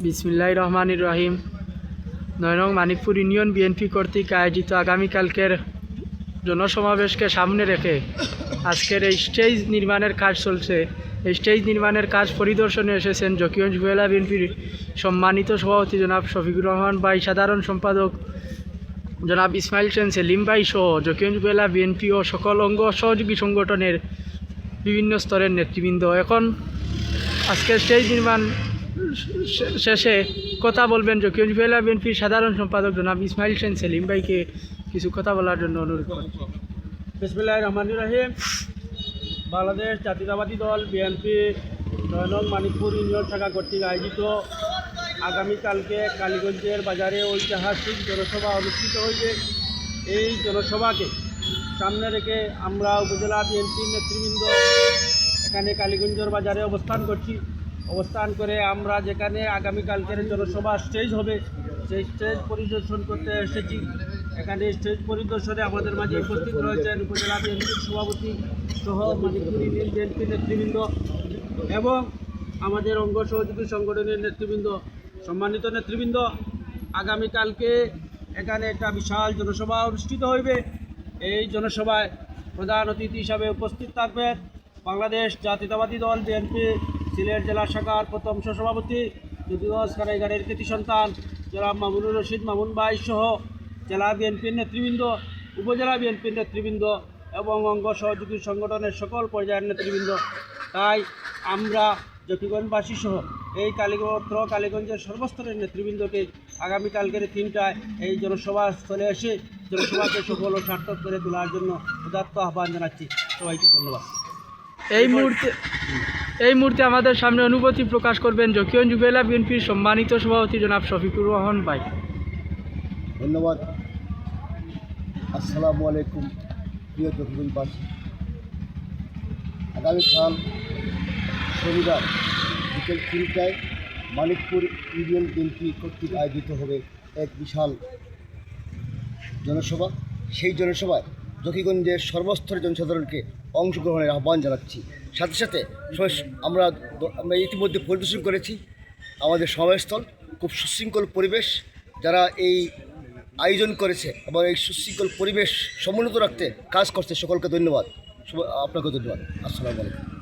বিসমিল্লাহির রহমানির রহিম। ৯ নং মানিকপুর ইউনিয়ন বিএনপি কর্তৃক আয়োজিত আগামীকালকের জনসমাবেশকে সামনে রেখে আজকের এই স্টেজ নির্মাণের কাজ চলছে। এই স্টেজ নির্মাণের কাজ পরিদর্শনে এসেছেন জকিগঞ্জ উপজেলা বিএনপির সম্মানিত সভাপতি জনাব শফিকুর রহমান ভাই, সাধারণ সম্পাদক জনাব ইসমাইল হোসেন সেলিম ভাই সহ জকিগঞ্জ উপজেলা বিএনপি ও সকল অঙ্গ সহযোগী সংগঠনের বিভিন্ন স্তরের নেতৃবৃন্দ। এখন আজকের স্টেজ নির্মাণ শেষে কথা বলবেন জকিগঞ্জ উপজেলা বিএনপির সাধারণ সম্পাদক জনাব ইসমাইল হোসেন সেলিম ভাইকে কিছু কথা বলার জন্য অনুরোধ করছি। বিসমিল্লাহির রহমানির রহিম। বাংলাদেশ জাতীয়তাবাদী দল বিএনপি ৯ নং মানিকপুর ইউনিয়ন শাখা কর্তৃক আয়োজিত আগামীকালকে কালীগঞ্জের বাজারে ঐতিহাসিক জনসভা অনুষ্ঠিত হয়েছে। এই জনসভাকে সামনে রেখে আমরা উপজেলা বিএনপির নেতৃবৃন্দ এখানে কালীগঞ্জের বাজারে অবস্থান করে আমরা যেখানে আগামীকালকের জনসভা স্টেজ হবে সেই স্টেজ পরিদর্শন করতে এসেছি। এখানে স্টেজ পরিদর্শনে আমাদের মাঝে উপস্থিত রয়েছেন উপজেলা বিএনপির সভাপতি সহ মানিকপুর ইউনিয়ন বিএনপির নেতৃবৃন্দ এবং আমাদের অঙ্গ সহযোগী সংগঠনের নেতৃবৃন্দ। সম্মানিত নেতৃবৃন্দ, আগামীকালকে এখানে একটা বিশাল জনসভা অনুষ্ঠিত হইবে। এই জনসভায় প্রধান অতিথি হিসাবে উপস্থিত থাকবেন বাংলাদেশ জাতীয়তাবাদী দল বিএনপি সিলেট জেলা শাখার প্রথম সহসভাপতি জকিগঞ্জ কানাইঘাটের কৃতি সন্তান জনাব মামুনুর রশিদ মামুন ভাই সহ জেলা বিএনপির নেতৃবৃন্দ, উপজেলা বিএনপির নেতৃবৃন্দ এবং অঙ্গ সহযোগী সংগঠনের সকল পর্যায়ের নেতৃবৃন্দ। তাই আমরা জকিগঞ্জবাসী সহ এই কালীগঞ্জের সর্বস্তরের নেতৃবৃন্দকে আগামীকালকের 3টায় এই জনসভা স্থলে এসে জনসভাকে সফল ও সার্থক করে তোলার জন্য উদাত্ত আহ্বান জানাচ্ছি। সবাইকে ধন্যবাদ। এই মুহূর্তে আমাদের সামনে অনুভূতি প্রকাশ করবেন জকিগঞ্জ উপজেলা বিএনপির সম্মানিত সভাপতি জনাব শফিকুর রহমান ভাই। ধন্যবাদ। আসসালামু আলাইকুম প্রিয় জকিগঞ্জবাসী। আগামীকাল শনিবার বিকেল 3টায় মানিকপুর ইউনিয়ন বিএনপি কর্তৃক আয়োজিত হবে এক বিশাল জনসভা। সেই জনসভায় জকিগঞ্জের সর্বস্তরের জনসাধারণকে অংশগ্রহণের আহ্বান জানাচ্ছি। সাথে সাথে আমরা ইতিমধ্যে পরিদর্শন করেছি আমাদের সমাবেশস্থল। খুব সুশৃঙ্খল পরিবেশ। যারা এই আয়োজন করেছে এবং এই সুশৃঙ্খল পরিবেশ সমুন্নত রাখতে কাজ করছে সকলকে ধন্যবাদ। আপনাকে ধন্যবাদ। আসসালামু আলাইকুম।